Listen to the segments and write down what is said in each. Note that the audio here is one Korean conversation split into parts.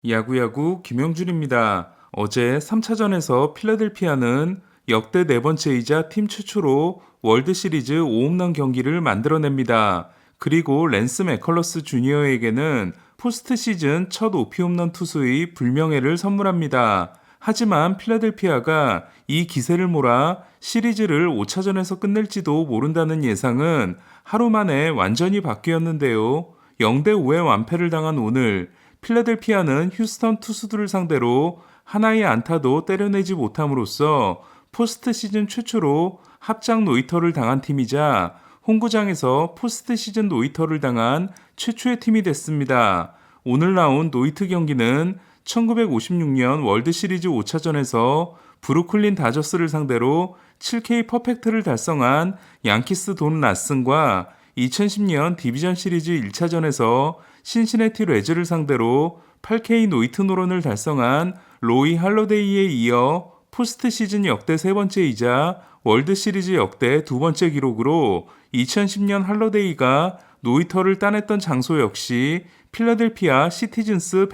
야구야구 김영준입니다. 어제 3차전에서 필라델피아는 역대 네 번째이자 팀 최초로 월드시리즈 5홈런 경기를 만들어냅니다. 그리고 랜스 맥컬러스 주니어에게는 포스트 시즌 첫 오피 홈런 투수의 불명예를 선물합니다. 하지만 필라델피아가 이 기세를 몰아 시리즈를 5차전에서 끝낼지도 모른다는 예상은 하루 만에 완전히 바뀌었는데요. 0대 5의 완패를 당한 오늘 필라델피아는 휴스턴 투수들을 상대로 하나의 안타도 때려내지 못함으로써 포스트 시즌 최초로 합작 노히터를 당한 팀이자 홈구장에서 포스트 시즌 노히터를 당한 최초의 팀이 됐습니다. 오늘 나온 노히트 경기는 1956년 월드시리즈 5차전에서 브루클린 다저스를 상대로 7K 퍼펙트를 달성한 양키스 돈 라슨과 2010년 디비전 시리즈 1차전에서 신시내티 레즈를 상대로 8K 노히트 노런을 달성한 로이 할러데이에 이어 포스트 시즌 역대 세 번째이자 월드 시리즈 역대 두 번째 기록으로 2010년 할러데이가 노히터를 따냈던 장소 역시 필라델피아 시티즌스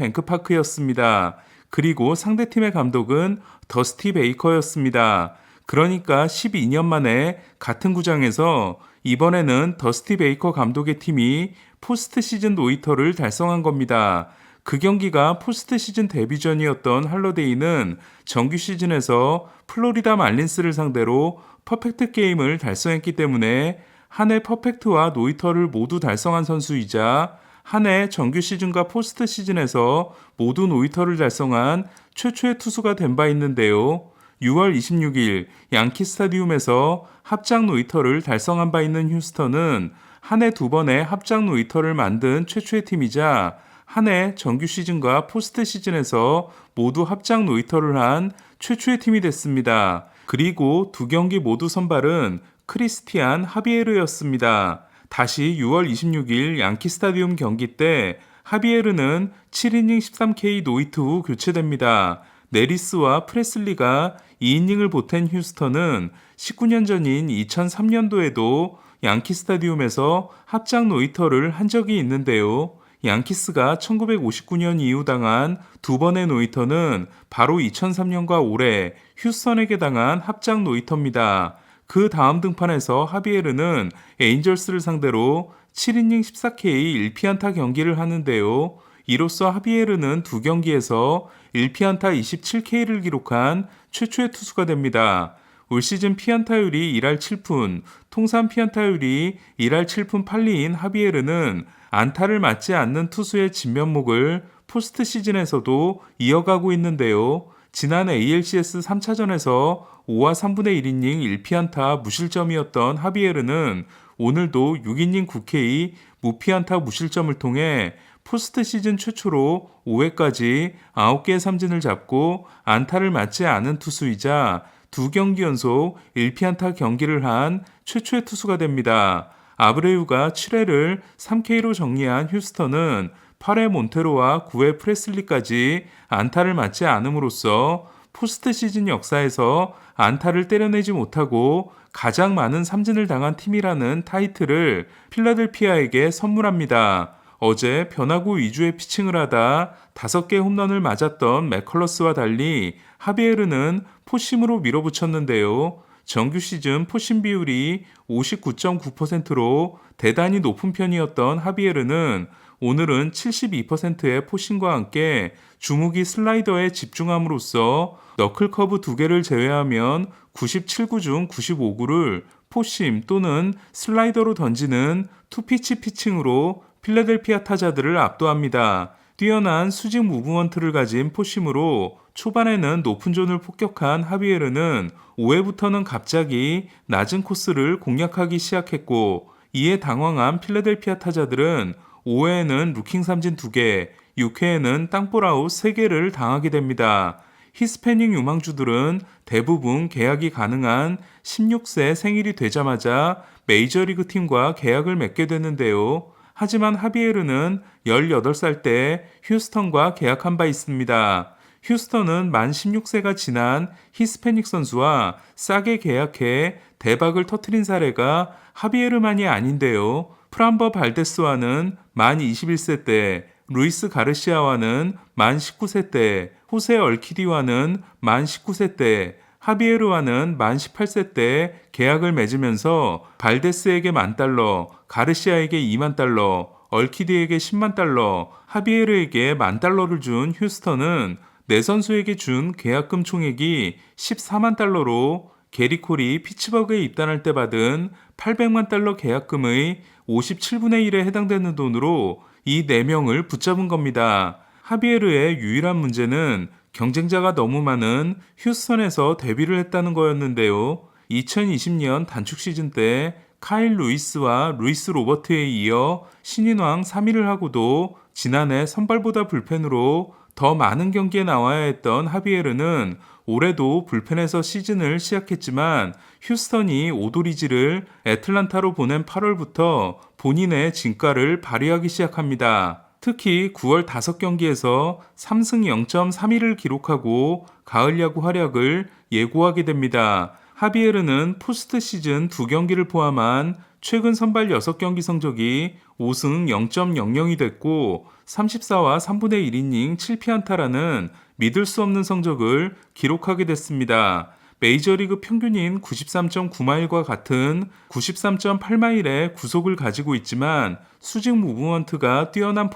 뱅크파크였습니다. 그리고 상대팀의 감독은 더스티 베이커였습니다. 그러니까 12년 만에 같은 구장에서 이번에는 더스티 베이커 감독의 팀이 포스트 시즌 노히터를 달성한 겁니다. 그 경기가 포스트 시즌 데뷔전이었던 할러데이는 정규 시즌에서 플로리다 말린스를 상대로 퍼펙트 게임을 달성했기 때문에 한 해 퍼펙트와 노히터를 모두 달성한 선수이자 한 해 정규 시즌과 포스트 시즌에서 모두 노히터를 달성한 최초의 투수가 된 바 있는데요. 6월 26일 양키 스타디움에서 합작 노히터를 달성한 바 있는 휴스턴은 한 해 두 번의 합작 노히터를 만든 최초의 팀이자 한 해 정규 시즌과 포스트 시즌에서 모두 합작 노히터를 한 최초의 팀이 됐습니다. 그리고 두 경기 모두 선발은 크리스티안 하비에르였습니다. 다시 6월 26일 양키 스타디움 경기 때 하비에르는 7이닝 13K 노히트 후 교체됩니다. 네리스와 프레슬리가 2이닝을 보탠 휴스턴은 19년 전인 2003년도에도 양키 스타디움에서 합작 노히터를 한 적이 있는데요. 양키스가 1959년 이후 당한 두 번의 노히터는 바로 2003년과 올해 휴스턴에게 당한 합작 노히터입니다. 그 다음 등판에서 하비에르는 에인절스를 상대로 7이닝 14K 1피안타 경기를 하는데요. 이로써 하비에르는 두 경기에서 1피안타 27K를 기록한 최초의 투수가 됩니다. 올 시즌 피안타율이 1할 7푼, 통산 피안타율이 1할 7푼 8리인 하비에르는 안타를 맞지 않는 투수의 진면목을 포스트 시즌에서도 이어가고 있는데요. 지난 ALCS 3차전에서 5와 3분의 1이닝 1피안타 무실점이었던 하비에르는 오늘도 6이닝 9K 무피안타 무실점을 통해 포스트 시즌 최초로 5회까지 9개의 삼진을 잡고 안타를 맞지 않은 투수이자 두 경기 연속 1피안타 경기를 한 최초의 투수가 됩니다. 아브레유가 7회를 3K로 정리한 휴스턴은 8회 몬테로와 9회 프레슬리까지 안타를 맞지 않음으로써 포스트 시즌 역사에서 안타를 때려내지 못하고 가장 많은 삼진을 당한 팀이라는 타이틀을 필라델피아에게 선물합니다. 어제 변화구 위주의 피칭을 하다 5개 홈런을 맞았던 맥컬러스와 달리 하비에르는 포심으로 밀어붙였는데요. 정규 시즌 포심 비율이 59.9%로 대단히 높은 편이었던 하비에르는 오늘은 72%의 포심과 함께 주무기 슬라이더에 집중함으로써 너클 커브 2개를 제외하면 97구 중 95구를 포심 또는 슬라이더로 던지는 투피치 피칭으로 필라델피아 타자들을 압도합니다. 뛰어난 수직 무브먼트를 가진 포심으로 초반에는 높은 존을 폭격한 하비에르는 5회부터는 갑자기 낮은 코스를 공략하기 시작했고 이에 당황한 필라델피아 타자들은 5회에는 루킹 삼진 2개, 6회에는 땅볼 아웃 3개를 당하게 됩니다. 히스패닉 유망주들은 대부분 계약이 가능한 16세 생일이 되자마자 메이저리그 팀과 계약을 맺게 되는데요. 하지만 하비에르는 18살 때 휴스턴과 계약한 바 있습니다. 휴스턴은 만 16세가 지난 히스패닉 선수와 싸게 계약해 대박을 터뜨린 사례가 하비에르만이 아닌데요. 프람버 발데스와는 만 21세 때, 루이스 가르시아와는 만 19세 때, 호세 얼키디와는 만 19세 때, 하비에르와는 만 18세 때 계약을 맺으면서 발데스에게 $10,000, 가르시아에게 $20,000, 얼키디에게 $100,000, 하비에르에게 $10,000를 준 휴스턴은 네 선수에게 준 계약금 총액이 $140,000로 게리 콜이 피츠버그에 입단할 때 받은 $800만 계약금의 57분의 1에 해당되는 돈으로 이 4명을 붙잡은 겁니다. 하비에르의 유일한 문제는 경쟁자가 너무 많은 휴스턴에서 데뷔를 했다는 거였는데요. 2020년 단축 시즌 때 카일 루이스와 루이스 로버트에 이어 신인왕 3위를 하고도 지난해 선발보다 불펜으로 더 많은 경기에 나와야 했던 하비에르는 올해도 불펜에서 시즌을 시작했지만 휴스턴이 오도리지를 애틀란타로 보낸 8월부터 본인의 진가를 발휘하기 시작합니다. 특히 9월 5경기에서 3승 0.31을 기록하고 가을 야구 활약을 예고하게 됩니다. 하비에르는 포스트 시즌 2경기를 포함한 최근 선발 6경기 성적이 5승 0.00이 됐고 34와 3분의 1이닝 7피안타라는 믿을 수 없는 성적을 기록하게 됐습니다. 메이저리그 평균인 93.9마일과 같은 93.8마일의 구속을 가지고 있지만 수직 무브먼트가 뛰어난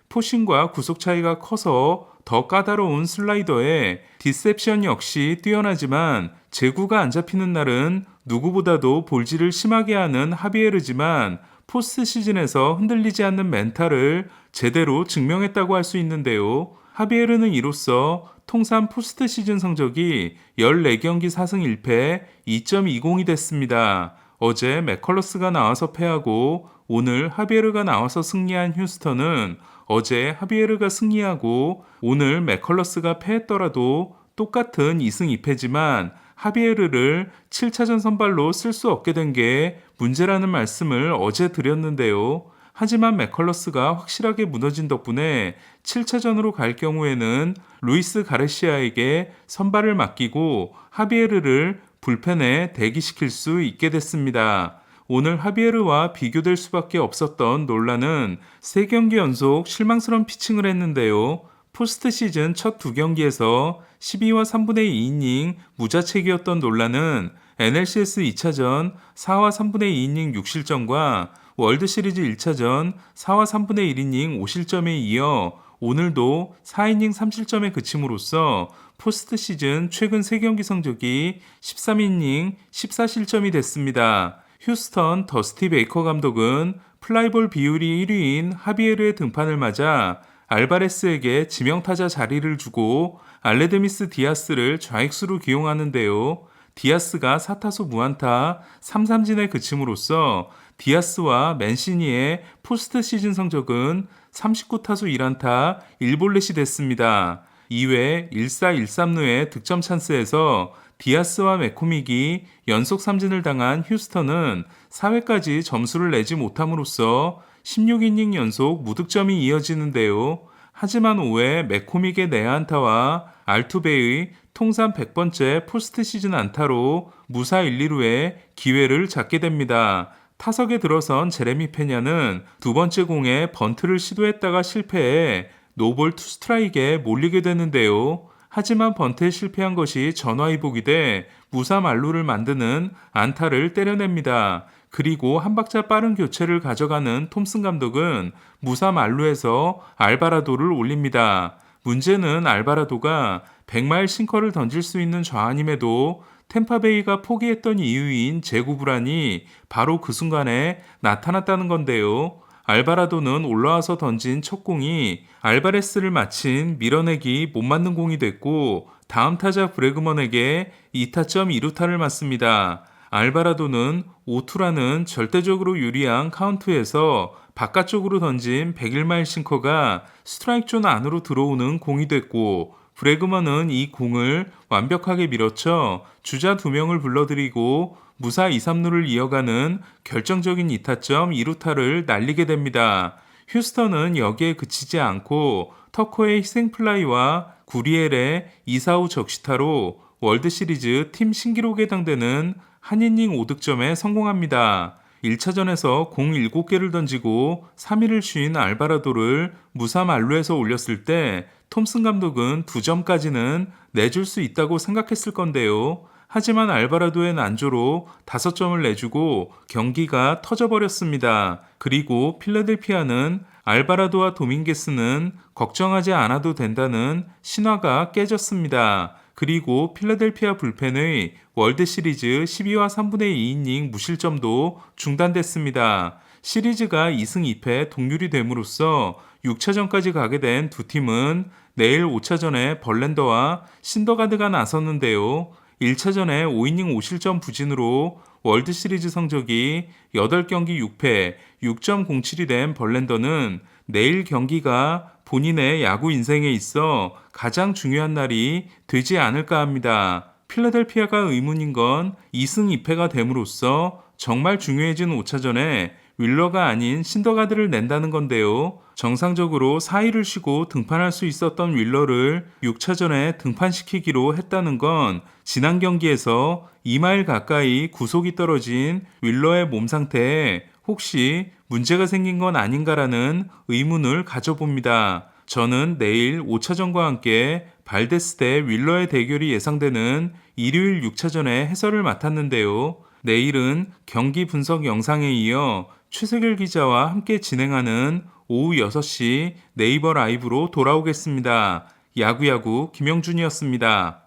포심과 구속 차이가 커서 더 까다로운 슬라이더에 디셉션 역시 뛰어나지만 제구가 안 잡히는 날은 누구보다도 볼질을 심하게 하는 하비에르지만 포스트 시즌에서 흔들리지 않는 멘탈을 제대로 증명했다고 할 수 있는데요. 하비에르는 이로써 통산 포스트 시즌 성적이 14경기 4승 1패 2.20이 됐습니다. 어제 맥컬러스가 나와서 패하고 오늘 하비에르가 나와서 승리한 휴스턴은 어제 하비에르가 승리하고 오늘 맥컬러스가 패했더라도 똑같은 2승 2패지만 하비에르를 7차전 선발로 쓸 수 없게 된 게 문제라는 말씀을 어제 드렸는데요. 하지만 맥컬러스가 확실하게 무너진 덕분에 7차전으로 갈 경우에는 루이스 가르시아에게 선발을 맡기고 하비에르를 불펜에 대기시킬 수 있게 됐습니다. 오늘 하비에르와 비교될 수밖에 없었던 놀라는 3경기 연속 실망스러운 피칭을 했는데요. 포스트 시즌 첫 2경기에서 12와 3분의 2이닝 무자책이었던 논란은 NLCS 2차전 4와 3분의 2이닝 6실점과 월드시리즈 1차전 4와 3분의 1이닝 5실점에 이어 오늘도 4이닝 3실점에 그침으로써 포스트 시즌 최근 3경기 성적이 13이닝 14실점이 됐습니다. 휴스턴 더스티 베이커 감독은 플라이볼 비율이 1위인 하비에르의 등판을 맞아 알바레스에게 지명타자 자리를 주고 알레드미스 디아스를 좌익수로 기용하는데요. 디아스가 4타수 무안타 3삼진에 그침으로써 디아스와 맨시니의 포스트 시즌 성적은 39타수 1안타 1볼넷이 됐습니다. 이외 1-4-1-3루의 득점 찬스에서 디아스와 맥코믹이 연속 삼진을 당한 휴스턴은 4회까지 점수를 내지 못함으로써 16이닝 연속 무득점이 이어지는데요. 하지만 5회 맥코믹의 내야안타와 알투베의 통산 100번째 포스트 시즌 안타로 무사 1, 2루에 기회를 잡게 됩니다. 타석에 들어선 제레미 페냐는 두 번째 공에 번트를 시도했다가 실패해 노볼 투 스트라이크에 몰리게 되는데요. 하지만 번트에 실패한 것이 전화위복이 돼 무사 만루를 만드는 안타를 때려냅니다. 그리고 한 박자 빠른 교체를 가져가는 톰슨 감독은 무사 만루에서 알바라도를 올립니다. 문제는 알바라도가 100마일 싱커를 던질 수 있는 좌완임에도 템파베이가 포기했던 이유인 제구 불안이 바로 그 순간에 나타났다는 건데요. 알바라도는 올라와서 던진 첫 공이 알바레스를 마친 밀어내기 못 맞는 공이 됐고 다음 타자 브래그먼에게 2타점 2루타를 맞습니다. 알바라도는 5투라는 절대적으로 유리한 카운트에서 바깥쪽으로 던진 101마일 싱커가 스트라이크 존 안으로 들어오는 공이 됐고 브래그먼은 이 공을 완벽하게 밀어쳐 주자 2명을 불러들이고 무사 2, 3루를 이어가는 결정적인 2타점 2루타를 날리게 됩니다. 휴스턴은 여기에 그치지 않고 터커의 희생플라이와 구리엘의 2-4후 적시타로 월드시리즈 팀 신기록에 해당되는 한 이닝 5득점에 성공합니다. 1차전에서 공 7개를 던지고 3위를 쉰 알바라도를 무사 만루해서 올렸을 때 톰슨 감독은 2점까지는 내줄 수 있다고 생각했을 건데요. 하지만 알바라도의 난조로 5점을 내주고 경기가 터져버렸습니다. 그리고 필라델피아는 알바라도와 도밍게스는 걱정하지 않아도 된다는 신화가 깨졌습니다. 그리고 필라델피아 불펜의 월드시리즈 12와 3분의 2이닝 무실점도 중단됐습니다. 시리즈가 2승 2패 동률이 됨으로써 6차전까지 가게 된 두 팀은 내일 5차전에 벌랜더와 신더가드가 나섰는데요. 1차전에 5이닝 5실점 부진으로 월드시리즈 성적이 8경기 6패 6.07이 된 벌랜더는 내일 경기가 본인의 야구 인생에 있어 가장 중요한 날이 되지 않을까 합니다. 필라델피아가 의문인 건 2승 2패가 됨으로써 정말 중요해진 5차전에 윌러가 아닌 신더가드를 낸다는 건데요. 정상적으로 4일을 쉬고 등판할 수 있었던 윌러를 6차전에 등판시키기로 했다는 건 지난 경기에서 2마일 가까이 구속이 떨어진 윌러의 몸 상태에 혹시 문제가 생긴 건 아닌가라는 의문을 가져봅니다. 저는 내일 5차전과 함께 발데스 대 윌러의 대결이 예상되는 일요일 6차전의 해설을 맡았는데요. 내일은 경기 분석 영상에 이어 최세결 기자와 함께 진행하는 오후 6시 네이버 라이브로 돌아오겠습니다. 야구야구 김영준이었습니다.